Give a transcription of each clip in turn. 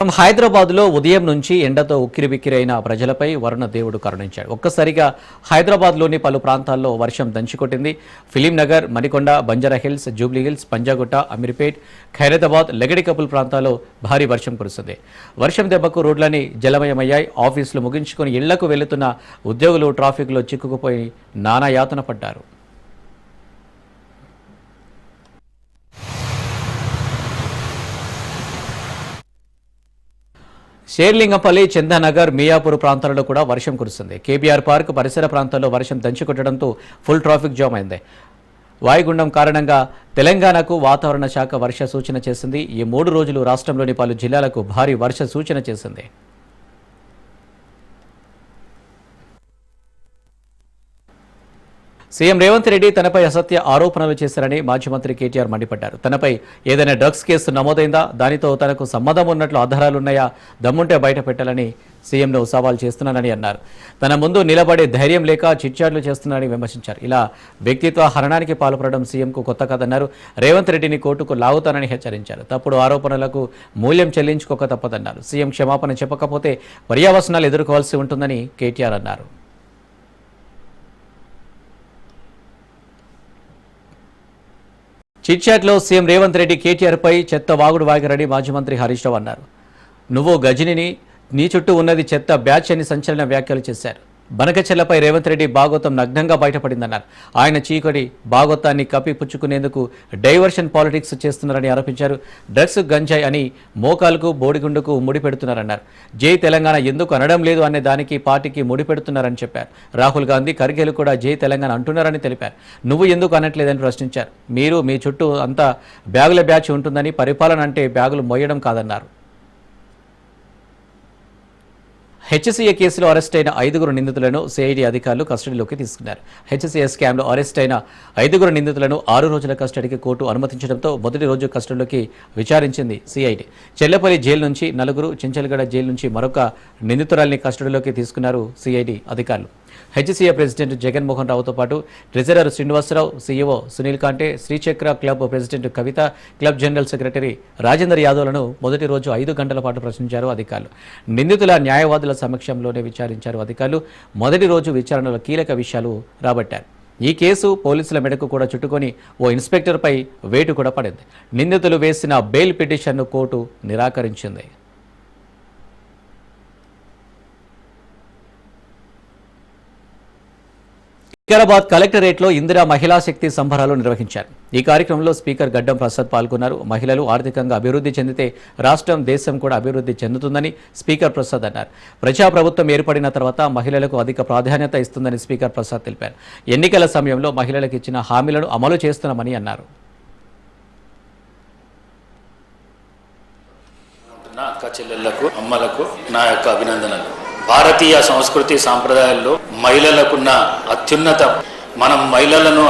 హైదరాబాద్లో ఉదయం నుంచి ఎండతో ఉక్కిరిబిక్కిరైన ప్రజలపై వరుణ దేవుడు కరుణించాడు. ఒక్కసారిగా హైదరాబాద్లోని పలు ప్రాంతాల్లో వర్షం దంచికొట్టింది. ఫిలిం నగర్, మణికొండ, బంజారాహిల్స్, జూబ్లీహిల్స్, పంజాగుట్ట, అమీర్పేట్, ఖైరతాబాద్, లగడికపుల్ ప్రాంతాల్లో భారీ వర్షం కురుస్తుంది. వర్షం దెబ్బకు రోడ్లన్నీ జలమయమయ్యాయి. ఆఫీసులు ముగించుకుని ఇళ్లకు వెళ్తున్న ఉద్యోగులు ట్రాఫిక్లో చిక్కుకుపోయి నానా యాతన పడ్డారు. షేర్లింగంపల్లి, చందానగర్, మియాపూర్ ప్రాంతాలలో కూడా వర్షం కురుస్తుంది. కేబీఆర్ పార్క్ పరిసర ప్రాంతాల్లో వర్షం దంచుకొట్టడంతో ఫుల్ ట్రాఫిక్ జామ్ అయింది. వాయుగుండం కారణంగా తెలంగాణకు వాతావరణ శాఖ వర్ష సూచన చేసింది. ఈ 3 రోజులు రాష్ట్రంలోని పలు జిల్లాలకు భారీ వర్ష సూచన చేసింది. సీఎం రేవంత్ రెడ్డి తనపై అసత్య ఆరోపణలు చేశారని మాజీ మంత్రి కేటీఆర్ మండిపడ్డారు. తనపై ఏదైనా డ్రగ్స్ కేసు నమోదైందా, దానితో తనకు సంబంధం ఉన్నట్లు ఆధారాలున్నాయా, దమ్ముంటే బయట పెట్టాలని సీఎంను సవాల్ చేస్తున్నానని అన్నారు. తన ముందు నిలబడే ధైర్యం లేక చిట్చాట్లు చేస్తున్నారని విమర్శించారు. ఇలా వ్యక్తిత్వ హననానికి పాల్పడడం సీఎంకు కొత్త కాదన్నారు. రేవంత్ రెడ్డిని కోర్టుకు లాగుతానని హెచ్చరించారు. తప్పుడు ఆరోపణలకు మూల్యం చెల్లించుకోక తప్పదన్నారు. సీఎం క్షమాపణ చెప్పకపోతే పర్యవసనాలు ఎదుర్కోవాల్సి ఉంటుందని కేటీఆర్ అన్నారు. చిట్చాట్లో సీఎం రేవంత్ రెడ్డి కేటీఆర్పై చెత్త వాగుడు వాగారని మాజీ మంత్రి హరీష్ రావు అన్నారు. నువ్వు గజనిని, నీ చుట్టూ ఉన్నది చెత్త బ్యాచ్ అని సంచలన వ్యాఖ్యలు చేశారు. బనకచెల్లపై రేవంత్ రెడ్డి భాగోతం నగ్నంగా బయటపడిందన్నారు. ఆయన చీకటి భాగోతాన్ని కప్పిపుచ్చుకునేందుకు డైవర్షన్ పాలిటిక్స్ చేస్తున్నారని ఆరోపించారు. డ్రగ్స్, గంజాయి అని మోకాలకు, బోడిగుండుకు ముడిపెడుతున్నారన్నారు. జై తెలంగాణ ఎందుకు అనడం లేదు అనే దానికి పార్టీకి ముడిపెడుతున్నారని చెప్పారు. రాహుల్ గాంధీ, ఖర్గేలు కూడా జై తెలంగాణ అంటున్నారని తెలిపారు. నువ్వు ఎందుకు అనట్లేదని ప్రశ్నించారు. మీరు, మీ చుట్టూ అంతా బ్యాగుల బ్యాచ్ ఉంటుందని, పరిపాలన అంటే బ్యాగులు మోయడం కాదన్నారు. హెచ్సీఏ కేసులో అరెస్ట్ అయిన 5 నిందితులను సిఐడి అధికారులు కస్టడీలోకి తీసుకున్నారు. హెచ్సీఏ స్కామ్లో అరెస్ట్ అయిన 5 నిందితులను 6 రోజుల కస్టడీకి కోర్టు అనుమతించడంతో మొదటి రోజు కస్టడీలోకి విచారించింది సిఐడి. చెల్లపల్లి జైలు నుంచి 4, చెంచల్గడ జైలు నుంచి మరొక నిందితురాల్ని కస్టడీలోకి తీసుకున్నారు సిఐడి అధికారులు. హెచ్సీఏ ప్రెసిడెంట్ జగన్మోహన్ రావుతో పాటు ట్రెజరర్ శ్రీనివాసరావు, సీఈఓ సునీల్ కాంటే, శ్రీచక్ర క్లబ్ ప్రెసిడెంట్ కవిత, క్లబ్ జనరల్ సెక్రటరీ రాజేందర్ యాదవ్లను మొదటి రోజు 5 గంటల పాటు ప్రశ్నించారు అధికారులు. నిందితుల న్యాయవాదుల సమక్షంలోనే విచారించారు అధికారులు. మొదటి రోజు విచారణలో కీలక విషయాలు రాబట్టారు. ఈ కేసు పోలీసుల మెడకు కూడా చుట్టుకొని ఓ ఇన్స్పెక్టర్పై వేటు కూడా పడింది. నిందితులు వేసిన బెయిల్ పిటిషన్ను కోర్టు నిరాకరించింది. వికారాబాద్ కలెక్టరేట్లో ఇందిరా మహిళా శక్తి సంబరాలు నిర్వహించారు. ఈ కార్యక్రమంలో స్పీకర్ గడ్డం ప్రసాద్ పాల్గొన్నారు. మహిళలు ఆర్థికంగా అభివృద్ధి చెందితే రాష్ట్రం, దేశం కూడా అభివృద్ధి చెందుతుందని స్పీకర్ ప్రసాద్ అన్నారు. ప్రజాప్రభుత్వం ఏర్పడిన తర్వాత మహిళలకు అధిక ప్రాధాన్యత ఇస్తుందని స్పీకర్ ప్రసాద్ తెలిపారు. ఎన్నికల సమయంలో మహిళలకు ఇచ్చిన హామీలను అమలు చేస్తున్నామని అన్నారు. అక్క చెల్లెళ్లకు, అమ్మలకు నా యొక్క అభినందనలు. భారతీయ సంస్కృతి సాంప్రదాయాల్లో మహిళలకున్న అత్యున్నత, మనం మహిళలను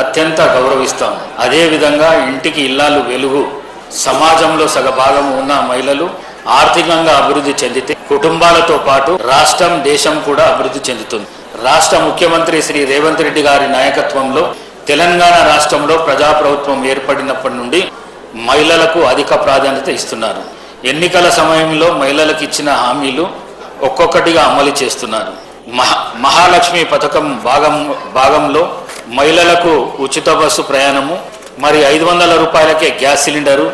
అత్యంత గౌరవిస్తాం. అదేవిధంగా ఇంటికి ఇల్లాలు వెలుగు, సమాజంలో సగభాగం ఉన్న మహిళలు ఆర్థికంగా అభివృద్ధి చెందితే కుటుంబాలతో పాటు రాష్ట్రం, దేశం కూడా అభివృద్ధి చెందుతుంది. రాష్ట్ర ముఖ్యమంత్రి శ్రీ రేవంత్ రెడ్డి గారి నాయకత్వంలో తెలంగాణ రాష్ట్రంలో ప్రజాప్రభుత్వం ఏర్పడినప్పటి నుండి మహిళలకు అధిక ప్రాధాన్యత ఇస్తున్నారు. ఎన్నికల సమయంలో మహిళలకు ఇచ్చిన హామీలు ఒక్కొక్కటిగా అమలు చేస్తున్నారు. మహాలక్ష్మి పథకం భాగంలో మహిళలకు ఉచిత బస్సు ప్రయాణము, మరి 500 రూపాయలకే గ్యాస్ సిలిండరు,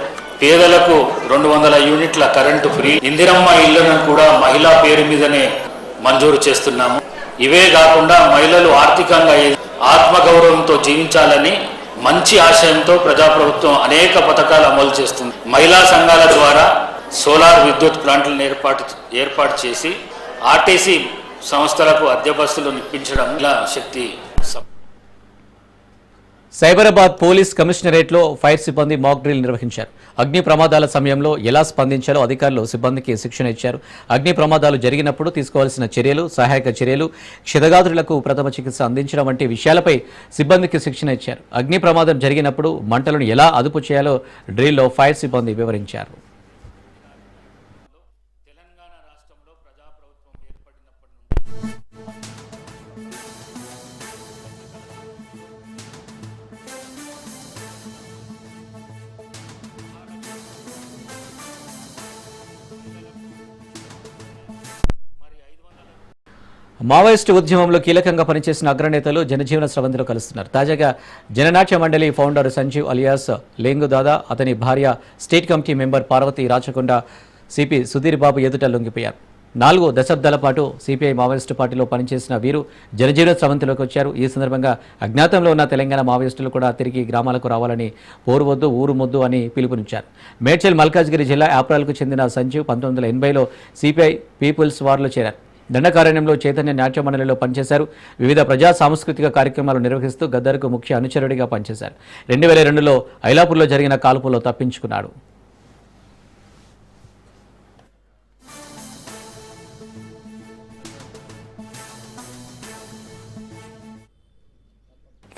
పేదలకు 200 యూనిట్ల కరెంటు ఫ్రీ, ఇందిరమ్మ ఇళ్లను కూడా మహిళా పేరు మీదనే మంజూరు చేస్తున్నాము. ఇవే కాకుండా మహిళలు ఆర్థికంగా ఆత్మగౌరవంతో జీవించాలని మంచి ఆశయంతో ప్రజాప్రభుత్వం అనేక పథకాలు అమలు చేస్తుంది. మహిళా సంఘాల ద్వారా సోలార్ విద్యుత్ ప్లాంట్లను ఏర్పాటు చేసి ఆర్టీసీ సంస్థలకు అద్దె బస్సులు ఇప్పించడం ఇలా శక్తి. సైబరాబాద్ పోలీస్ కమిషనరేట్లో ఫైర్ సిబ్బంది మాక్ డ్రిల్ నిర్వహించారు. అగ్ని ప్రమాదాల సమయంలో ఎలా స్పందించాలో అధికారులు సిబ్బందికి శిక్షణ ఇచ్చారు. అగ్ని ప్రమాదాలు జరిగినప్పుడు తీసుకోవాల్సిన చర్యలు, సహాయక చర్యలు, క్షతగాత్రులకు ప్రథమ చికిత్స అందించడం వంటి విషయాలపై సిబ్బందికి శిక్షణ ఇచ్చారు. అగ్ని ప్రమాదం జరిగినప్పుడు మంటలను ఎలా అదుపు చేయాలో డ్రిల్లో ఫైర్ సిబ్బంది వివరించారు. మావోయిస్టు ఉద్యమంలో కీలకంగా పనిచేసిన అగ్రనేతలు జనజీవన స్రవంతిలో కలుస్తున్నారు. తాజాగా జననాట్య మండలి ఫౌండర్ సంజీవ్ అలియాస్ లేంగు దాదా, అతని భార్య state committee member Parvathi Rachakonda CP Sudheer Babu ఎదుట లొంగిపోయారు. 4 దశాబ్దాల పాటు సిపిఐ మావోయిస్టు పార్టీలో పనిచేసిన వీరు జనజీవన స్రవంతిలోకి వచ్చారు. ఈ సందర్భంగా అజ్ఞాతంలో ఉన్న తెలంగాణ మావోయిస్టులు కూడా తిరిగి గ్రామాలకు రావాలని పోరువద్దు ఊరు మొద్దు అని పిలుపునిచ్చారు. మేడ్చల్ మల్కాజ్గిరి జిల్లా యాప్రాల్కు చెందిన సంజీవ్ 1980లో సిపిఐ పీపుల్స్ వార్లో చేరారు. దండకారణ్యంలో చైతన్య నాట్య మండలిలో పనిచేశారు. వివిధ ప్రజా సాంస్కృతిక కార్యక్రమాలు నిర్వహిస్తూ గద్దర్కు ముఖ్య అనుచరుడిగా పనిచేశారు. 2002లో ఐలాపూర్లో జరిగిన కాల్పుల్లో తప్పించుకున్నాడు.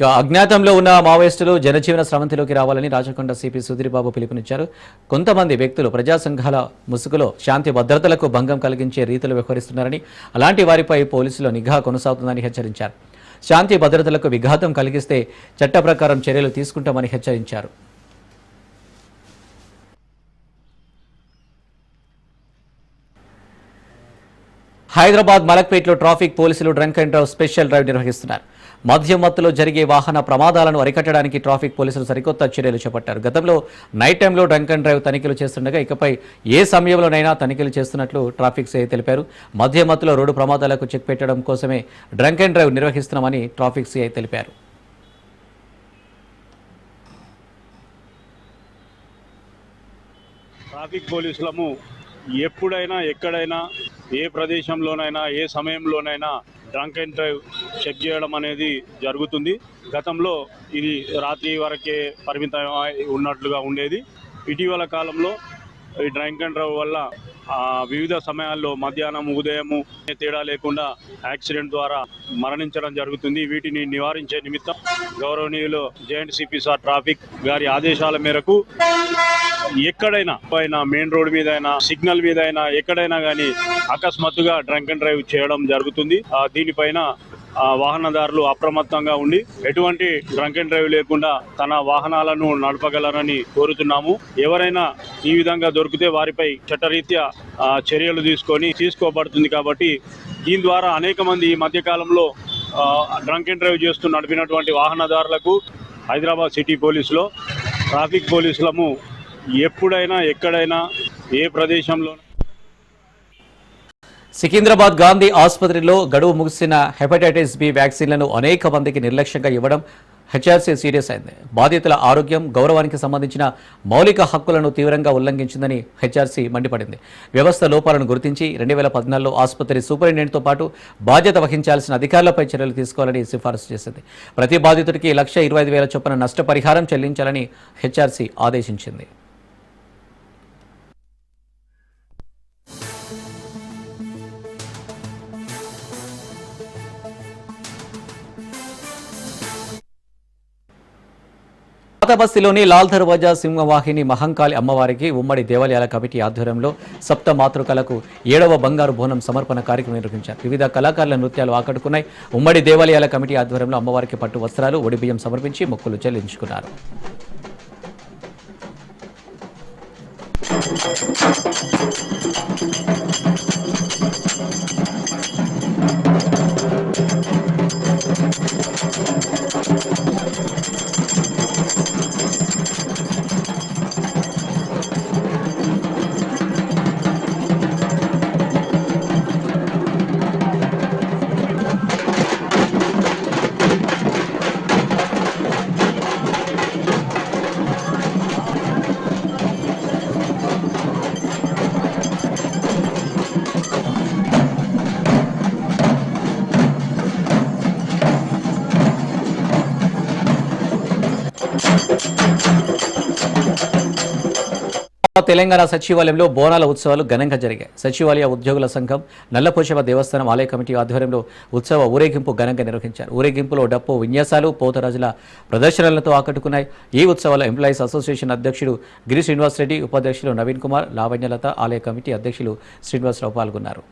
ఇక అజ్ఞాతంలో ఉన్న మావోయిస్టులు జనజీవన స్రవంతిలోకి రావాలని రాచకొండ సిపి సుధీర్ బాబు పిలుపునిచ్చారు. కొంతమంది వ్యక్తులు ప్రజా సంఘాల ముసుగులో శాంతి భద్రతలకు భంగం కలిగించే రీతిలో వ్యవహరిస్తున్నారని, అలాంటి వారిపై పోలీసుల నిఘా కొనసాగుతుందని హెచ్చరించారు. శాంతి భద్రతలకు విఘాతం కలిగిస్తే చట్ట ప్రకారం చర్యలు తీసుకుంటామని హెచ్చరించారు. హైదరాబాద్ మలక్పేట్లో ట్రాఫిక్ పోలీసులు drunk and drive special drive నిర్వహిస్తున్నారు. మద్యం మత్తులో జరిగే వాహన ప్రమాదాలను అరికట్టడానికి ట్రాఫిక్ పోలీసులు సరికొత్త చర్యలు చేపట్టారు. గతంలో నైట్ టైంలో డ్రంక్ అండ్ డ్రైవ్ తనిఖీలు చేస్తుండగా ఇకపై ఏ సమయంలోనైనా తనిఖీలు చేస్తున్నట్లు ట్రాఫిక్ సిఐ తెలిపారు. మద్యం మత్తులో రోడ్డు ప్రమాదాలకు చెక్ పెట్టడం కోసమే డ్రంక్ అండ్ డ్రైవ్ నిర్వహిస్తున్నామని ట్రాఫిక్ సిఐ తెలిపారు. ట్రాఫిక్ పోలీసులము ఎప్పుడైనా ఎక్కడైనా ఏ ప్రదేశంలోనైనా ఏ సమయంలోనైనా డ్రంక్ అండ్ డ్రైవ్ చెక్ చేయడం అనేది జరుగుతుంది. గతంలో ఇది రాత్రి వరకే పరిమితం ఉన్నట్లుగా ఉండేది. ఇటీవల కాలంలో ఈ డ్రంక్ అండ్ డ్రైవ్ వల్ల వివిధ సమయాల్లో మధ్యాహ్నం ఉదయము తేడా లేకుండా యాక్సిడెంట్ ద్వారా మరణించడం జరుగుతుంది. వీటిని నివారించే నిమిత్తం గౌరవనీయులు జాయింట్ సిపి సార్ ట్రాఫిక్ గారి ఆదేశాల మేరకు ఎక్కడైనా మెయిన్ రోడ్ మీద అయినా సిగ్నల్ మీద అయినా ఎక్కడైనా కానీ అకస్మాత్తుగా డ్రంక్ అండ్ డ్రైవ్ చేయడం జరుగుతుంది. దీనిపైన వాహనదారులు అప్రమత్తంగా ఉండి ఎటువంటి డ్రంక్ అండ్ డ్రైవ్ లేకుండా తన వాహనాలను నడపగలరని కోరుతున్నాము. ఎవరైనా ఈ విధంగా దొరికితే వారిపై చట్టరీత్యా చర్యలు తీసుకోబడుతుంది. కాబట్టి దీని ద్వారా అనేక మంది ఈ మధ్యకాలంలో డ్రంక్ అండ్ డ్రైవ్ చేస్తూ నడిపినటువంటి వాహనదారులకు హైదరాబాద్ సిటీ పోలీసులో ట్రాఫిక్ పోలీసులము ఎప్పుడైనా ఎక్కడైనా ఏ ప్రదేశంలో సికింద్రాబాద్ గాంధీ ఆసుపత్రిలో గడువు ముగిసిన హెపటైటిస్ బి వ్యాక్సిన్లను అనేక మందికి నిర్లక్ష్యంగా ఇవ్వడం హెచ్ఆర్సీ సీరియస్ అయింది. బాధితుల ఆరోగ్యం, గౌరవానికి సంబంధించిన మౌలిక హక్కులను తీవ్రంగా ఉల్లంఘించిందని హెచ్ఆర్సీ మండిపడింది. వ్యవస్థ లోపాలను గుర్తించి 2014లో ఆసుపత్రి సూపరింటెండెంట్తో పాటు బాధ్యత వహించాల్సిన అధికారులపై చర్యలు తీసుకోవాలని సిఫారసు చేసింది. ప్రతి బాధితుడికి 1,25,000 చొప్పున నష్టపరిహారం చెల్లించాలని హెచ్ఆర్సీ ఆదేశించింది. పాతబస్తీలోని లాల్ దర్వాజా సింహవాహిని మహంకాళి అమ్మవారికి ఉమ్మడి దేవాలయాల కమిటీ ఆధ్వర్యంలో సప్త మాతృకలకు 7వ బంగారు బోనం సమర్పణ కార్యక్రమం నిర్వహించారు. వివిధ కళాకారుల నృత్యాలు ఆకట్టుకున్నాయి. ఉమ్మడి దేవాలయాల కమిటీ ఆధ్వర్యంలో అమ్మవారికి పట్టు వస్త్రాలు, ఒడిబియ్యం సమర్పించి మొక్కులు చెల్లించుకున్నారు. తెలంగాణ సచివాలయంలో బోనాల ఉత్సవాలు ఘనంగా జరిగాయి. సచివాలయ ఉద్యోగుల సంఘం, నల్లపోచమ్మ దేవస్థానం ఆలయ కమిటీ ఆధ్వర్యంలో ఉత్సవ ఊరేగింపు ఘనంగా నిర్వహించారు. ఊరేగింపులో డప్పు విన్యాసాలు, పోతరాజుల ప్రదర్శనలతో ఆకట్టుకున్నాయి. ఈ ఉత్సవాల ఎంప్లాయీస్ అసోసియేషన్ అధ్యక్షుడు గిరి శ్రీనివాసరెడ్డి, ఉపాధ్యక్షులు నవీన్ కుమార్, లావణ్యలత, ఆలయ కమిటీ అధ్యక్షులు శ్రీనివాసరావు పాల్గొన్నారు.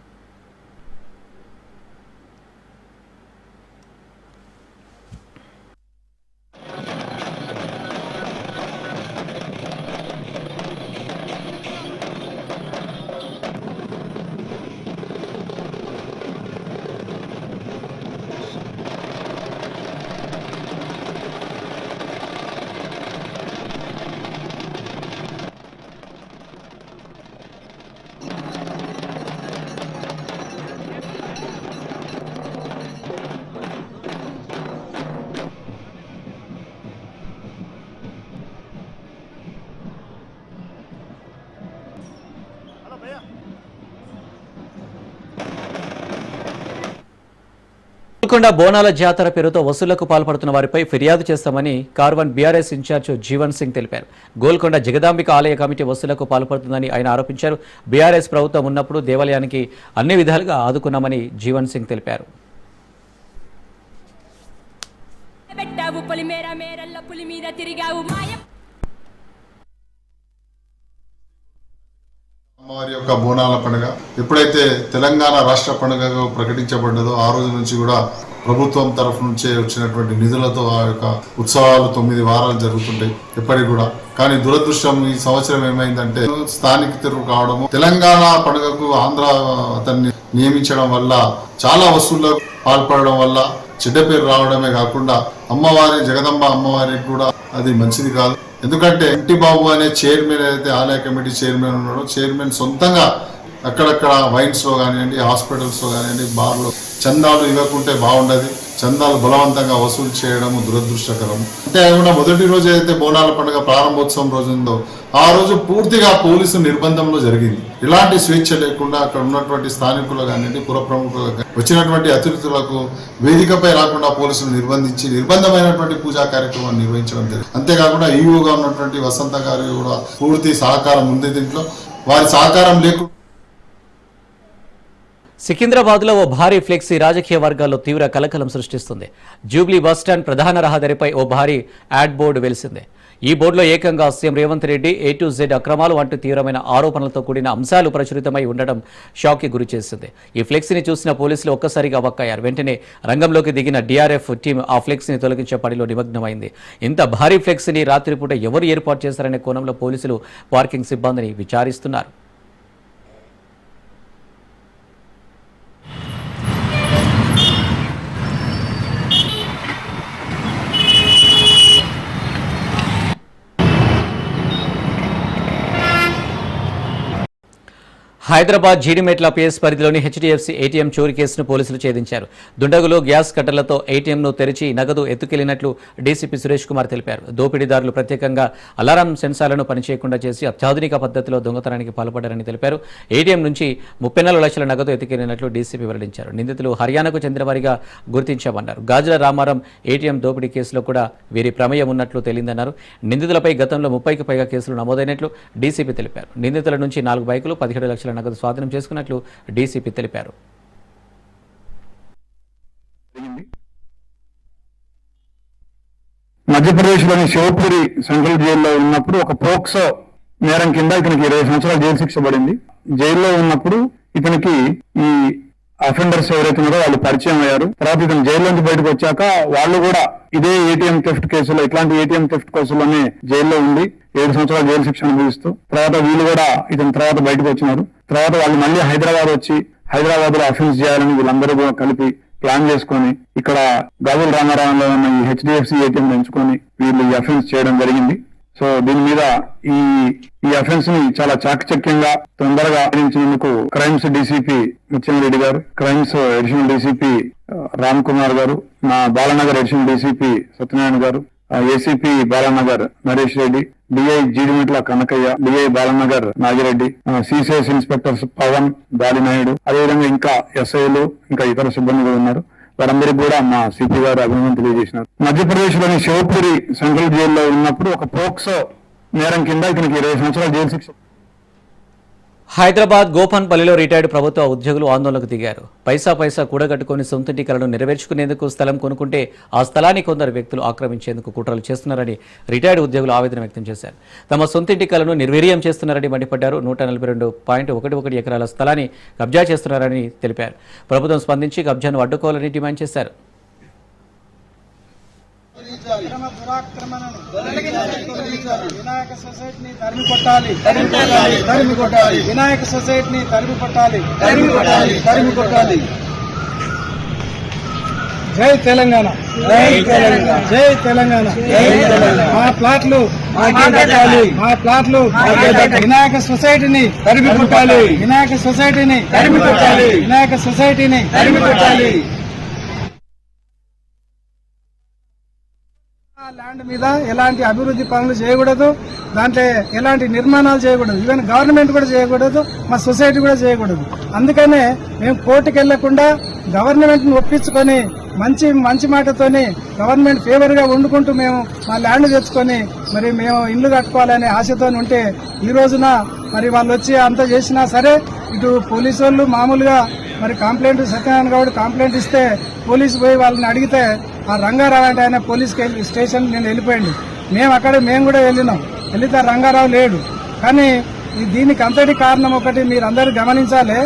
గోల్కొండ బోనాల జాతర పేరుతో వసూళ్లకు పాల్పడుతున్న వారిపై ఫిర్యాదు చేస్తామని Caravan BRS incharge Jeevan Singh తెలిపారు. గోల్కొండ జగదాంబిక ఆలయ కమిటీ వసూళ్లకు పాల్పడుతుందని ఆయన ఆరోపించారు. బీఆర్ఎస్ ప్రభుత్వం ఉన్నప్పుడు దేవాలయానికి అన్ని విధాలుగా ఆదుకున్నామని జీవన్ సింగ్ తెలిపారు. అమ్మవారి యొక్క బోనాల పండుగ ఎప్పుడైతే తెలంగాణ రాష్ట్ర పండుగగా ప్రకటించబడ్డదో ఆ రోజు నుంచి కూడా ప్రభుత్వం తరఫు నుంచే వచ్చినటువంటి నిధులతో ఆ యొక్క ఉత్సవాలు 9 వారాలు జరుగుతుంటాయి ఎప్పటికి కూడా. కానీ దురదృష్టం ఈ సంవత్సరం ఏమైందంటే స్థానికులు కావడము, తెలంగాణ పండుగకు ఆంధ్ర అతన్ని నియమించడం వల్ల చాలా వసూళ్లకు పాల్పడడం వల్ల చెడ్డ పేరు రావడమే కాకుండా అమ్మవారి జగదంబ అమ్మవారికి కూడా అది మంచిది కాదు. ఎందుకంటే ఎంటి బాబు అనే చైర్మన్ ఏదైతే ఆలయ కమిటీ చైర్మన్ ఉన్నాడో, చైర్మన్ సొంతంగా అక్కడక్కడ వైన్స్ లో కానివ్వండి, హాస్పిటల్స్ లో కానివ్వండి, బార్లో చందాలు ఇవ్వకుంటే బాగుండదు. చందాలు బలవంతంగా వసూలు చేయడం దురదృష్టకరం. అంటే కూడా మొదటి రోజు ఏదైతే బోనాల పండుగ ప్రారంభోత్సవం రోజు ఉందో ఆ రోజు పూర్తిగా పోలీసు నిర్బంధంలో జరిగింది. ఇలాంటి స్వేచ్ఛ లేకుండా అక్కడ ఉన్నటువంటి స్థానికులు కానివ్వండి, పుర ప్రముఖులు వచ్చినటువంటి అతిథులకు వేదికపై రాకుండా పోలీసులు నిర్బంధమైనటువంటి పూజా కార్యక్రమాన్ని నిర్వహించడం జరిగింది. అంతేకాకుండా ఈవోగా ఉన్నటువంటి వసంత గారి కూడా పూర్తి సహకారం ఉంది దీంట్లో. వారి సహకారం లేకుండా సికింద్రాబాద్లో ఓ భారీ ఫ్లెక్సీ రాజకీయ వర్గాల్లో తీవ్ర కలకలం సృష్టిస్తుంది. జూబ్లీ బస్టాండ్ ప్రధాన రహదారిపై ఓ భారీ యాడ్ బోర్డు వెలిసింది. ఈ బోర్డులో ఏకంగా CM Revanth Reddy A to Z అక్రమాలు అంటూ తీవ్రమైన ఆరోపణలతో కూడిన అంశాలు ప్రచురితమై ఉండడం షాక్కి గురి చేసింది. ఈ ఫ్లెక్సీని చూసిన పోలీసులు ఒక్కసారిగా అవాక్కయ్యారు. వెంటనే రంగంలోకి దిగిన DRF టీం ఆ ఫ్లెక్సీని తొలగించే పనిలో నిమగ్నమైంది. ఇంత భారీ ఫ్లెక్సీని రాత్రిపూట ఎవరు ఏర్పాటు చేశారనే కోణంలో పోలీసులు పార్కింగ్ సిబ్బందిని విచారిస్తున్నారు. హైదరాబాద్ జీడిమెట్ల PS పరిధిలోని HDFC ATM చోరీ కేసును పోలీసులు ఛేదించారు. దుండగులు గ్యాస్ కట్టర్లతో ATMను తెరిచి నగదు ఎత్తుకెళ్లినట్లు డీసీపీ సురేష్ కుమార్ తెలిపారు. దోపిడీదారులు ప్రత్యేకంగా అలారం సెన్సార్లను పనిచేయకుండా చేసి అత్యాధునిక పద్ధతిలో దొంగతనానికి పాల్పడ్డారని తెలిపారు. ATM నుంచి 34 లక్షల నగదు ఎత్తుకెళ్లినట్లు డీసీపీ వెల్లడించారు. నిందితులు హర్యానాకు చెందినవారిగా గుర్తించామన్నారు. గాజుల రామారం ATM దోపిడీ కేసులో కూడా వీరి ప్రమేయం ఉన్నట్లు తేలిందన్నారు. నిందితులపై గతంలో 30కి పైగా కేసులు నమోదైనట్లు డీసీపీ తెలిపారు. నిందితుల నుంచి 4 బైకులు 17 లక్షల నగదు స్వాధీనం చేసుకున్నట్లు డీసీపీ తెలిపారు. మధ్యప్రదేశ్లోని శివపురి సెంట్రల్ జైల్లో ఉన్నప్పుడు ఒక పోక్సో నేరం కింద ఇతనికి 20 సంవత్సరాల జైలు శిక్ష పడింది. జైల్లో ఉన్నప్పుడు ఇతనికి ఈ అఫెండర్స్ ఎవరైతే ఉన్నారో వాళ్ళు పరిచయం అయ్యారు. తర్వాత ఇతను జైల్లో నుంచి బయటకు వచ్చాక వాళ్ళు కూడా ఇదే ATM థెఫ్ట్ కేసులో, ఇట్లాంటి ATM థెఫ్ట్ కేసులోనే జైల్లో ఉండి 7 సంవత్సరాల జైలు శిక్ష అనుభవిస్తూ తర్వాత వీళ్ళు కూడా ఇతని తర్వాత బయటకు వచ్చినారు. తర్వాత వాళ్ళు మళ్ళీ హైదరాబాద్ వచ్చి హైదరాబాద్ లో అఫెన్స్ చేయాలని వీళ్ళందరూ కూడా కలిపి ప్లాన్ చేసుకొని ఇక్కడ గాజుల రామారావులో ఉన్న ఈ HDFC ATM ఎంచుకొని వీళ్ళు ఈ అఫెన్స్ చేయడం జరిగింది. సో దీని మీద ఈ అఫెన్స్ ని చాలా చాకచక్యంగా తొందరగా ఆచరించినందుకు క్రైమ్స్ డీసీపీ ముత్యంరెడ్డి గారు, crimes additional DCP Ram Kumar గారు, మా బాలనగర్ అడిషనల్ డీసీపీ సత్యనారాయణ గారు, ACP Balanagar Naresh Reddy, DI Jeedimetla Kanakaiah, DI Balanagar Nagireddy, CCS inspectors Pavan Balinaidu, అదేవిధంగా ఇంకా ఎస్ఐలు ఇంకా ఇతర సిబ్బంది కూడా ఉన్నారు. వారందరికీ కూడా మా సిపి గారు అభినందన తెలియజేసినారు. మధ్యప్రదేశ్ లోని శివపురి సెంట్రల్ జైల్లో ఉన్నప్పుడు ఒక పోక్సో నేరం కింద ఇతనికి 20 సంవత్సరాల జైలు శిక్ష. హైదరాబాద్ గోపన్పల్లిలో రిటైర్డ్ ప్రభుత్వ ఉద్యోగులు ఆందోళనకు దిగారు. పైసా కూడగట్టుకుని సొంతింటి కలను నెరవేర్చుకునేందుకు స్థలం కొనుక్కుంటే ఆ స్థలాన్ని కొందరు వ్యక్తులు ఆక్రమించేందుకు కుట్రలు చేస్తున్నారని రిటైర్డ్ ఉద్యోగులు ఆవేదన వ్యక్తం చేశారు. తమ సొంతింటి కలను నిర్వీర్యం చేస్తున్నారని మండిపడ్డారు. 142.11 ఎకరాల స్థలాన్ని కబ్జా చేస్తున్నారని తెలిపారు. ప్రభుత్వం స్పందించి కబ్జాను అడ్డుకోవాలని డిమాండ్ చేశారు. వినాయక సొసైటీని తరిమి కొట్టాలి, తరిమి కొట్టాలి. వినాయక సొసైటీని తరిమి కొట్టాలి, తరిమి కొట్టాలి. జై తెలంగాణ, జై తెలంగాణ, జై తెలంగాణ, జై తెలంగాణ. మా ప్లాట్లు మాకే దక్కాలి, మా ప్లాట్లు వినాయక సొసైటీని తరిమి కొట్టాలి, వినాయక సొసైటీని తరిమి కొట్టాలి, వినాయక సొసైటీని తరిమి కొట్టాలి. ల్యాండ్ మీద ఎలాంటి అభివృద్ధి పనులు చేయకూడదు, దాంట్లో ఎలాంటి నిర్మాణాలు చేయకూడదు, ఈవెన్ గవర్నమెంట్ కూడా చేయకూడదు, మా సొసైటీ కూడా చేయకూడదు. అందుకనే మేము కోర్టుకు వెళ్లకుండా గవర్నమెంట్ ను ఒప్పించుకొని మంచి మాటతోని గవర్నమెంట్ ఫేవర్ గా వండుకుంటూ మేము మా ల్యాండ్ తెచ్చుకొని మరి మేము ఇల్లు కట్టుకోవాలనే ఆశతో ఉంటే ఈ రోజున మరి వాళ్ళు వచ్చి అంతా చేసినా సరే ఇటు పోలీసు వాళ్ళు మామూలుగా మరి కంప్లైంట్ సత్యనారాయణ గౌడ్ కంప్లైంట్ ఇస్తే పోలీసు పోయి వాళ్ళని అడిగితే ఆ రంగారావు అంటే ఆయన పోలీస్ స్టేషన్ నేను వెళ్ళిపోయింది. మేము కూడా వెళ్ళినాం. వెళితే రంగారావు లేడు. కానీ దీనికి అంతటి కారణం ఒకటి మీరు అందరూ గమనించాలి.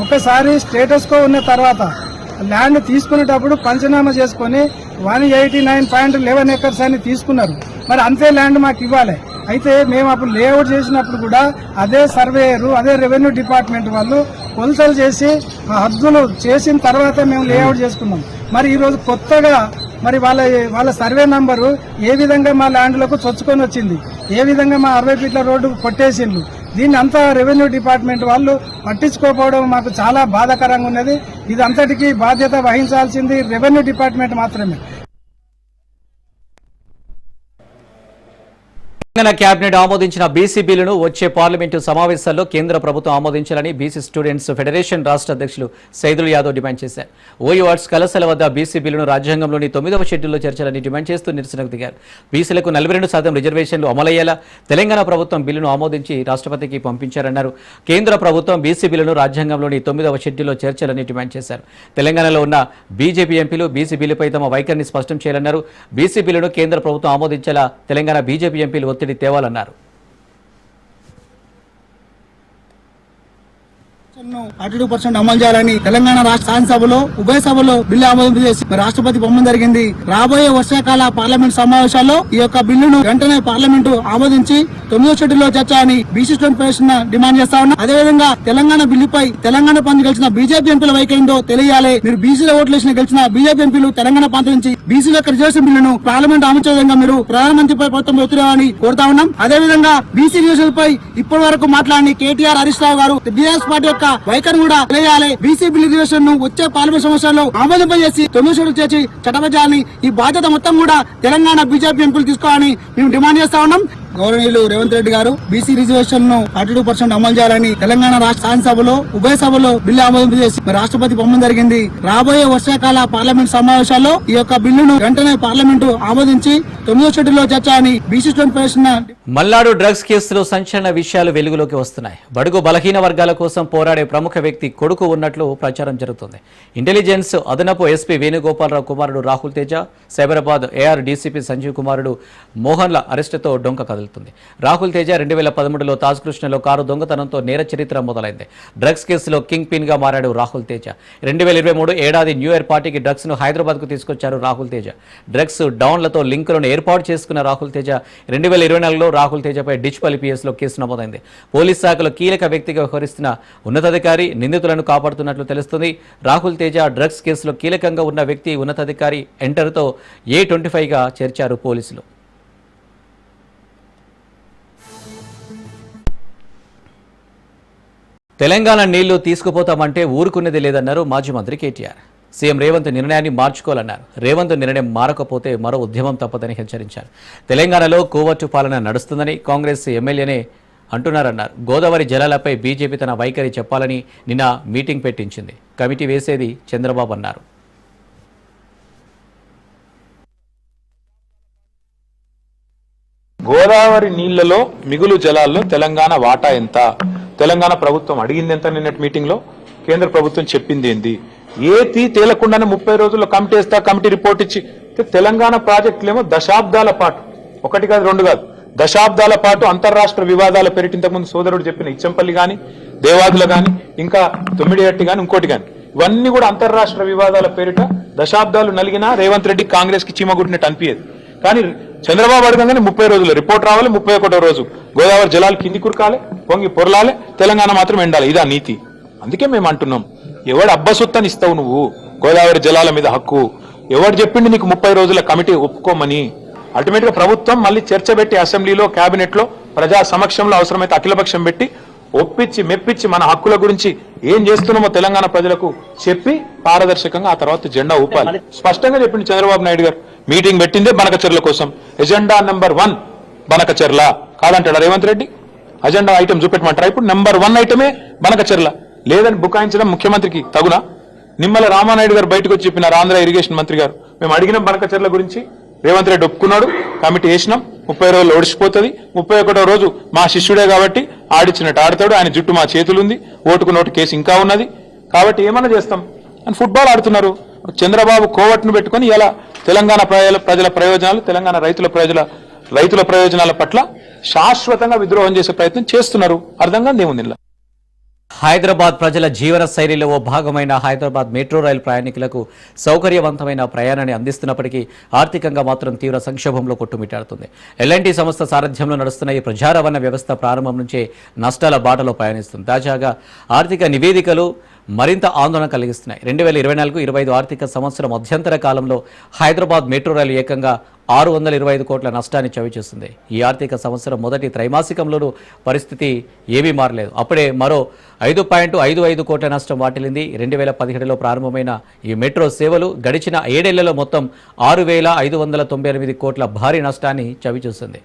ఒకసారి స్టేటస్ కో ఉన్న తర్వాత ల్యాండ్ తీసుకునేటప్పుడు పంచనామా చేసుకుని 189.11 acres అని తీసుకున్నారు. మరి అంతే ల్యాండ్ మాకు ఇవ్వాలి. అయితే మేము అప్పుడు లేఅవుట్ చేసినప్పుడు కూడా అదే సర్వేయరు అదే రెవెన్యూ డిపార్ట్మెంట్ వాళ్ళు కొలతలు చేసి ఆ హద్దులు చేసిన తర్వాత మేము లేఅవుట్ చేసుకున్నాం. మరి ఈ రోజు కొత్తగా మరి వాళ్ళ సర్వే నంబరు ఏ విధంగా మా ల్యాండ్లకు చొచ్చుకొని వచ్చింది, ఏ విధంగా మా 60 ఫీట్ల రోడ్డు కొట్టేసిండ్రు. దీన్ని అంతా రెవెన్యూ డిపార్ట్మెంట్ వాళ్ళు పట్టించుకోకపోవడం మాకు చాలా బాధాకరంగా ఉన్నది. ఇది అంతటికీ బాధ్యత వహించాల్సింది రెవెన్యూ డిపార్ట్మెంట్ మాత్రమే. తెలంగాణ కేబినెట్ ఆమోదించిన బీసీ బిల్లును వచ్చే పార్లమెంటు సమావేశాల్లో కేంద్ర ప్రభుత్వం ఆమోదించాలని బీసీ స్టూడెంట్స్ ఫెడరేషన్ రాష్ట్ర అధ్యక్షులు సైదుల్ యాదవ్ డిమాండ్ చేశారు. ఓయూఆర్ట్స్ కళాశాల వద్ద బీసీ బిల్లును రాజ్యాంగంలోని 9వ షెడ్యూల్లో చేర్చాలని డిమాండ్ చేస్తూ నిరసనకు దిగారు. బీసీలకు 42% రిజర్వేషన్లు అమలయ్యేలా తెలంగాణ ప్రభుత్వం బిల్లును ఆమోదించి రాష్ట్రపతికి పంపించారన్నారు. కేంద్ర ప్రభుత్వం బీసీ బిల్లును రాజ్యాంగంలోని 9వ షెడ్యూల్లో చేర్చాలని డిమాండ్ చేశారు. తెలంగాణలో ఉన్న బీజేపీ ఎంపీలు బీసీ బిల్లుపై తమ వైఖరిని స్పష్టం చేయాలన్నారు. బీసీ బిల్లును కేంద్ర ప్రభుత్వం ఆమోదించేలా తెలంగాణ బీజేపీ ఎంపీలు తేవాలన్నారు. 32% అమలు చేయాలని తెలంగాణ రాష్ట్ర శాసనసభలో ఉభయ సభలో బిల్లు ఆమోదం చేసి రాష్ట్రపతి పంపడం జరిగింది. రాబోయే వర్షాకాల పార్లమెంట్ సమావేశాల్లో ఈ యొక్క బిల్లును వెంటనే పార్లమెంటు ఆమోదించి 9వ షెడ్యూల్లో చేర్చాలని బీసీ స్టూడెంట్ ఫెడరేషన్ డిమాండ్ చేస్తా ఉన్నా. అదేవిధంగా తెలంగాణ బిల్లుపై తెలంగాణ ప్రాంతం గెలిచిన బీజేపీ ఎంపీల వైఖరిందో తెలియాలి. మీరు బీసీల ఓట్లు వేసిన గెలిచిన బీజేపీ ఎంపీలు తెలంగాణ ప్రాంతం నుంచి బీసీల యొక్క రిజర్వేషన్ బిల్లును పార్లమెంట్ ఆమోదించే విధంగా మీరు ప్రధానమంత్రిపై ప్రభుత్వం ఒత్తిడి కోరుతా ఉన్నాం. అదేవిధంగా బీసీ రిజర్వేషన్ పై ఇప్పటి వరకు మాట్లాడి కేటీఆర్ హరీష్ రావు గారు బీఆర్ఎస్ పార్టీ యొక్క వైఖరి కూడా తెలియాలి. బీసీ బిల్ రిజర్వేషన్ ను వచ్చే పార్లమెంట్ సంవత్సరాల్లో ఆమోదింపజేసి 9వ షెడ్యూల్ చేసి చట్టబద్దాలని ఈ బాధ్యత మొత్తం కూడా తెలంగాణ బీజేపీ ఎంపీలు తీసుకోవాలని మేము డిమాండ్ చేస్తా ఉన్నాం. గౌరవనీయులు రేవంత్ రెడ్డి గారు బీసీ రిజర్వేషన్ ను 32% అమలు చేయాలని తెలంగాణ రాష్ట్ర శాసనసభలో ఉభయ సభలో బిల్లు ఆమోదం చేసి రాష్ట్రపతి పంపడం జరిగింది. రాబోయే వర్షాకాల పార్లమెంట్ సమావేశాల్లో ఈ యొక్క బిల్లును వెంటనే పార్లమెంటు ఆమోదించి 9వ షెడ్యూల్లో చేర్చాలని BC student federation. Malnadu drugs కేసులో సంచలన విషయాలు వెలుగులోకి వస్తున్నాయి. బడుగు బలహీన వర్గాల కోసం పోరాడే ప్రముఖ వ్యక్తి కొడుకు ఉన్నట్లు ప్రచారం జరుగుతుంది. ఇంటెలిజెన్స్ అదనపు ఎస్పీ వేణుగోపాలరావు కుమారుడు రాహుల్ తేజ, సైబరాబాద్ ఏఆర్ డీసీపీ సంజీవ్ కుమారుడు మోహన్ల అరెస్టుతో డొంక కదులుతుంది. రాహుల్ తేజ 2013లో తాజ్ కృష్ణలో కారు దొంగతనంతో నేర చరిత్ర మొదలైంది. డ్రగ్స్ కేసులో కింగ్ పిన్ గా మారాడు రాహుల్ తేజ. 2023 ఏడాది న్యూ ఇయర్ పార్టీకి డ్రగ్స్ ను హైదరాబాద్ కు తీసుకొచ్చారు రాహుల్ తేజ. డ్రగ్స్ డౌన్లతో లింకులను ఏర్పాటు చేసుకున్న రాహుల్ తేజ 2024లో రాహుల్ తేజపై డిచ్పల్లి పిఎస్లో కేసు నమోదైంది. పోలీస్ శాఖలో కీలక వ్యక్తిగా వ్యవహరిస్తున్న ఉన్నతాధికారి నిందితులను కాపాడుతున్నట్లు తెలుస్తుంది. రాహుల్ తేజ డ్రగ్స్ కేసులో కీలకంగా ఉన్న వ్యక్తి ఉన్నతాధికారి ఎంటర్తో A25గా చేర్చారు పోలీసులు. తెలంగాణ నీళ్లు తీసుకుపోతామంటే ఊరుకునేది లేదన్నారు మాజీ మంత్రి కేటీఆర్. సీఎం రేవంత్ నిర్ణయాన్ని మార్చుకోవాలన్నారు. రేవంత్ నిర్ణయం మారకపోతే మరో ఉద్యమం తప్పదని హెచ్చరించారు. తెలంగాణలో కోవర్టు పాలన నడుస్తుందని కాంగ్రెస్ ఎమ్మెల్యేనే అంటున్నారన్నారు. గోదావరి జలాలపై బీజేపీ తన వైఖరి చెప్పాలని నిన్న మీటింగ్ పెట్టించింది. కమిటీ వేసేది చంద్రబాబు అన్నారు. గోదావరి నీళ్లలో మిగులు జలాల్లో తెలంగాణ వాటా ఎంత, తెలంగాణ ప్రభుత్వం అడిగింది ఎంత, నిన్నటి మీటింగ్ లో కేంద్ర ప్రభుత్వం చెప్పింది ఏంది, ఏది తేలకుండానే 30 రోజుల్లో కమిటీ వేస్తా, కమిటీ రిపోర్ట్ ఇచ్చి తెలంగాణ ప్రాజెక్టులేమో దశాబ్దాల పాటు, ఒకటి కాదు రెండు కాదు, దశాబ్దాల పాటు అంతర్రాష్ట్ర వివాదాల పేరిట ఇంతకుముందు సోదరుడు చెప్పిన ఇచ్చంపల్లి గాని, దేవాదుల గాని, ఇంకా తొమ్మిడిహట్టి గాని, ఇంకోటి గాని, ఇవన్నీ కూడా అంతర్రాష్ట్ర వివాదాల పేరిట దశాబ్దాలు నలిగినా రేవంత్ రెడ్డి కాంగ్రెస్ కి చీమగుట్టినట్టు అనిపించేది. కానీ చంద్రబాబు అడగంగానే 30 రోజులు రిపోర్ట్ రావాలి, 31వ రోజు గోదావరి జలాలు కింది కురకాలి, పొంగి పొరలాలి, తెలంగాణ మాత్రం ఎండాలి. ఇదా నీతి. అందుకే మేము అంటున్నాం, ఎవడు అబ్బసొత్తని ఇస్తావు నువ్వు గోదావరి జలాల మీద హక్కు? ఎవడు చెప్పిండి నీకు 30 రోజుల కమిటీ ఒప్పుకోమని? అల్టిమేట్ గా ప్రభుత్వం మళ్ళీ చర్చ పెట్టి అసెంబ్లీలో, కేబినెట్ లో, ప్రజా సమక్షంలో అవసరమైతే అఖిలపక్షం పెట్టి ఒప్పించి మెప్పించి మన హక్కుల గురించి ఏం చేస్తున్నామో తెలంగాణ ప్రజలకు చెప్పి పారదర్శకంగా ఆ తర్వాత జెండా ఊపాలి. స్పష్టంగా చెప్పింది చంద్రబాబు నాయుడు గారు, మీటింగ్ పెట్టిందే బనకచెర్ల కోసం. ఎజెండా నెంబర్ 1 బనకచెర్ల కాదంటాడా రేవంత్ రెడ్డి? అజెండా ఐటమ్ చూపెట్టమంటారా? ఇప్పుడు నెంబర్ 1 ఐటమే బనకచెర్ల. లేదని బుకాయించడం ముఖ్యమంత్రికి తగునా? నిమ్మల రామానాయుడు గారు బయటకు వచ్చి చెప్పినారు, ఆంధ్ర ఇరిగేషన్ మంత్రి గారు, మేము అడిగినాం బనకచెర్ల గురించి, రేవంత్ రెడ్డి ఒప్పుకున్నాడు, కమిటీ వేసినాం, 30 రోజులు ఓడిచిపోతుంది, 31వ రోజు మా శిష్యుడే కాబట్టి ఆడిచ్చినట్టు ఆడతాడు, ఆయన జుట్టు మా చేతులుంది, ఓటుకు నోటు కేసు ఇంకా ఉన్నది కాబట్టి ఏమన్నా చేస్తాం అని ఫుట్బాల్ ఆడుతున్నారు. చంద్రబాబు కోవట్ను పెట్టుకుని ఇలా తెలంగాణ ప్రజల ప్రయోజనాలు, తెలంగాణ రైతుల ప్రయోజనాల పట్ల శాశ్వతంగా విద్రోహం చేసే ప్రయత్నం చేస్తున్నారు. అర్థం కాదు ఏముంది ఇలా. హైదరాబాద్ ప్రజల జీవన శైలిలో ఓ భాగమైన హైదరాబాద్ మెట్రో రైలు ప్రయాణికులకు సౌకర్యవంతమైన ప్రయాణాన్ని అందిస్తున్నప్పటికీ ఆర్థికంగా మాత్రం తీవ్ర సంక్షోభంలో కొట్టుమిట్టాడుతుంది. ఎల్ఎన్టీ సంస్థ సారథ్యంలో నడుస్తున్న ఈ ప్రజా రవాణా వ్యవస్థ ప్రారంభం నుంచే నష్టాల బాటలో పయనిస్తుంది. తాజాగా ఆర్థిక నివేదికలు మరింత ఆందోళన కలిగిస్తున్నాయి. 2024-25 ఆర్థిక సంవత్సరం మధ్యంతర కాలంలో హైదరాబాద్ మెట్రో రైలు ఏకంగా 625 కోట్ల నష్టాన్ని చవిచూస్తుంది. ఈ ఆర్థిక సంవత్సరం మొదటి త్రైమాసికంలోనూ పరిస్థితి ఏమీ మారలేదు. అప్పుడే మరో 5.55 కోట్ల నష్టం వాటిల్లింది. 2017లో ప్రారంభమైన ఈ మెట్రో సేవలు గడిచిన 7 ఏళ్లలో మొత్తం 6,598 కోట్ల భారీ నష్టాన్ని చవిచూస్తుంది.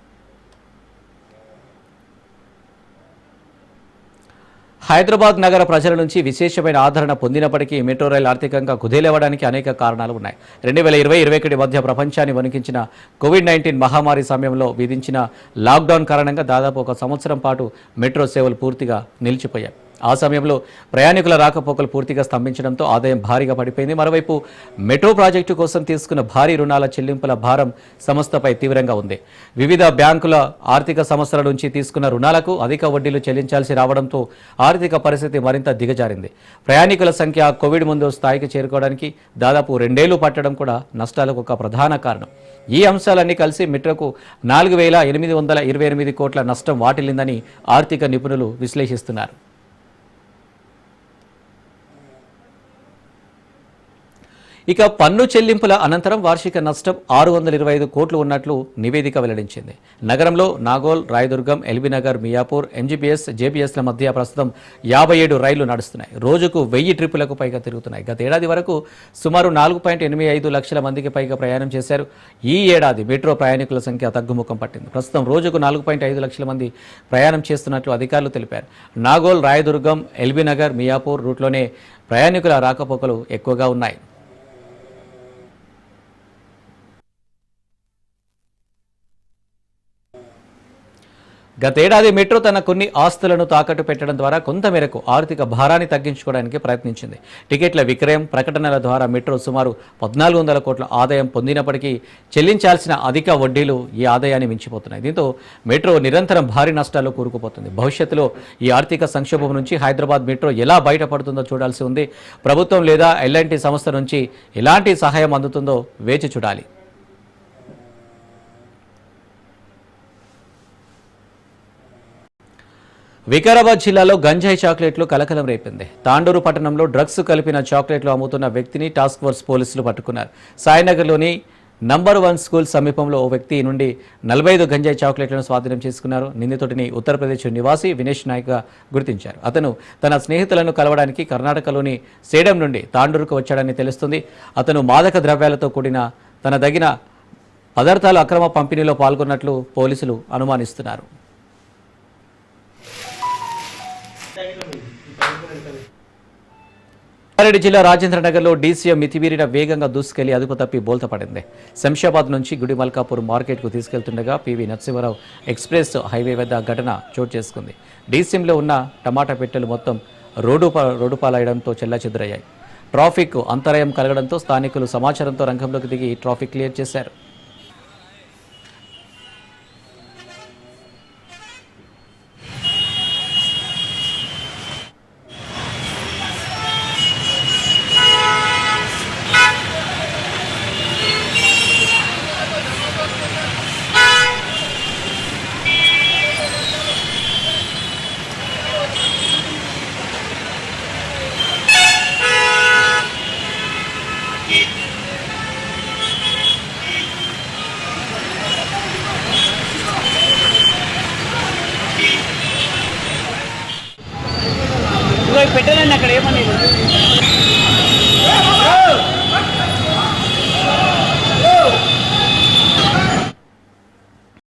హైదరాబాద్ నగర ప్రజల నుంచి విశేషమైన ఆదరణ పొందినప్పటికీ మెట్రో రైలు ఆర్థికంగా కుదేలవ్వడానికి అనేక కారణాలు ఉన్నాయి. 2020-21 మధ్య ప్రపంచాన్ని వణికించిన కోవిడ్-19 మహమ్మారి సమయంలో విధించిన లాక్డౌన్ కారణంగా దాదాపు 1 సంవత్సరం పాటు మెట్రో సేవలు పూర్తిగా నిలిచిపోయాయి. ఆ సమయంలో ప్రయాణికుల రాకపోకలు పూర్తిగా స్తంభించడంతో ఆదాయం భారీగా పడిపోయింది. మరోవైపు మెట్రో ప్రాజెక్టు కోసం తీసుకున్న భారీ రుణాల చెల్లింపుల భారం సంస్థపై తీవ్రంగా ఉంది. వివిధ బ్యాంకుల ఆర్థిక సంస్థల నుంచి తీసుకున్న రుణాలకు అధిక వడ్డీలు చెల్లించాల్సి రావడంతో ఆర్థిక పరిస్థితి మరింత దిగజారింది. ప్రయాణికుల సంఖ్య కోవిడ్ ముందు స్థాయికి చేరుకోవడానికి దాదాపు 2 ఏళ్లు పట్టడం కూడా నష్టాలకు ఒక ప్రధాన కారణం. ఈ అంశాలన్నీ కలిసి మెట్రోకు 4,828 కోట్ల నష్టం వాటిల్లిందని ఆర్థిక నిపుణులు విశ్లేషిస్తున్నారు. ఇక పన్ను చెల్లింపుల అనంతరం వార్షిక నష్టం 625 కోట్లు ఉన్నట్లు నివేదిక వెల్లడించింది. నగరంలో నాగోల్, రాయదుర్గం, ఎల్బీనగర్, మియాపూర్, ఎంజీబీఎస్, జేబీఎస్ల మధ్య ప్రస్తుతం 57 రైళ్లు నడుస్తున్నాయి. రోజుకు 1000 ట్రిప్పులకు పైగా తిరుగుతున్నాయి. గత ఏడాది వరకు సుమారు 4.85 లక్షల మందికి పైగా ప్రయాణం చేశారు. ఈ ఏడాది మెట్రో ప్రయాణికుల సంఖ్య తగ్గుముఖం పట్టింది. ప్రస్తుతం రోజుకు 4.5 లక్షల మంది ప్రయాణం చేస్తున్నట్లు అధికారులు తెలిపారు. నాగోల్, రాయదుర్గం, ఎల్బీనగర్, మియాపూర్ రూట్లోనే ప్రయాణికుల రాకపోకలు ఎక్కువగా ఉన్నాయి. గతేడాది మెట్రో తన కొన్ని ఆస్తులను తాకట్టు పెట్టడం ద్వారా కొంతమేరకు ఆర్థిక భారాన్ని తగ్గించుకోవడానికి ప్రయత్నించింది. టికెట్ల విక్రయం, ప్రకటనల ద్వారా మెట్రో సుమారు 1,400 కోట్ల ఆదాయం పొందినప్పటికీ చెల్లించాల్సిన అధిక వడ్డీలు ఈ ఆదాయాన్ని మించిపోతున్నాయి. దీంతో మెట్రో నిరంతరం భారీ నష్టాల్లో కూరుకుపోతుంది. భవిష్యత్తులో ఈ ఆర్థిక సంక్షోభం నుంచి హైదరాబాద్ మెట్రో ఎలా బయటపడుతుందో చూడాల్సి ఉంది. ప్రభుత్వం లేదా ఎల్ఎన్టీ సంస్థ నుంచి ఎలాంటి సహాయం అందుతుందో వేచి చూడాలి. వికారాబాద్ జిల్లాలో గంజాయి చాక్లెట్లు కలకలం రేపింది. తాండూరు పట్టణంలో డ్రగ్స్ కలిపిన చాక్లెట్లు అమ్ముతున్న వ్యక్తిని టాస్క్ ఫోర్స్ పోలీసులు పట్టుకున్నారు. సాయినగర్లోని నంబర్ 1 స్కూల్ సమీపంలో ఓ వ్యక్తి నుండి 45 గంజాయి చాక్లెట్లను స్వాధీనం చేసుకున్నారు. నిందితుడిని ఉత్తరప్రదేశ్ నివాసి వినేష్ నాయక్గా గుర్తించారు. అతను తన స్నేహితులను కలవడానికి కర్ణాటకలోని సేడం నుండి తాండూరుకు వచ్చాడని తెలుస్తుంది. అతను మాదక ద్రవ్యాలతో కూడిన తన తగిన పదార్థాల అక్రమ పంపిణీలో పాల్గొన్నట్లు పోలీసులు అనుమానిస్తున్నారు. రంగారెడ్డి జిల్లా రాజేంద్రనగర్లో డీసీఎం మితిమీరిన వేగంగా దూసుకెళ్లి అదుపు తప్పి బోల్తపడింది. శంషాబాద్ నుంచి గుడిమల్కాపూర్ మార్కెట్కు తీసుకెళ్తుండగా పివి నరసింహారావు ఎక్స్ప్రెస్ హైవే వద్ద ఘటన చోటు చేసుకుంది. డీసీఎంలో ఉన్న టమాటా పెట్టెలు మొత్తం రోడ్డు పాలయడంతో చెల్లాచెదురయ్యాయి. ట్రాఫిక్ అంతరాయం కలగడంతో స్థానికులు సమాచారంతో రంగంలోకి దిగి ట్రాఫిక్ క్లియర్ చేశారు. పెట్టాలండి అక్కడ ఏమని